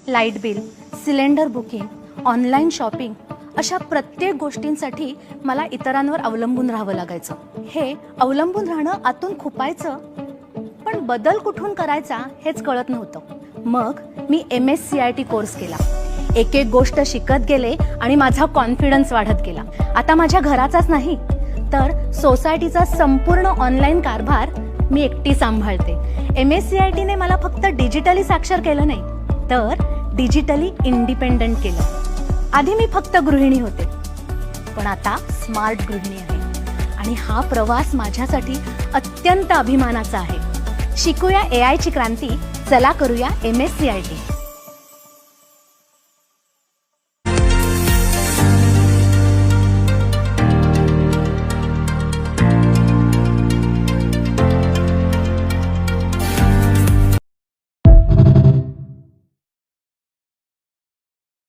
Light bill, cylinder booking, online shopping अशा प्रत्येक गोष्टींसाठी मला इतरांवर अवलंबून राहावं लागायचं. हे अवलंबून राहणं आतून खुपायचं, पण बदल कुठून करायचा हेच कळत नव्हतं. मग मी MSCIT कोर्स केला. एक एक गोष्ट शिकत गेले आणि माझा कॉन्फिडन्स वाढत गेला. आता माझ्या घराचाच नाही तर सोसायटीचा संपूर्ण ऑनलाईन कारभार मी एकटी सांभाळते. MSCITने मला फक्त डिजिटली साक्षर केलं नाही तर डिजिटली इंडिपेंडंट केलं. आधी मी फक्त गृहिणी होते, पण आता स्मार्ट गृहिणी आहे आणि हा प्रवास माझ्यासाठी अत्यंत अभिमानाचा आहे. शिकूया AI ची क्रांती, चला करूया MSCIT.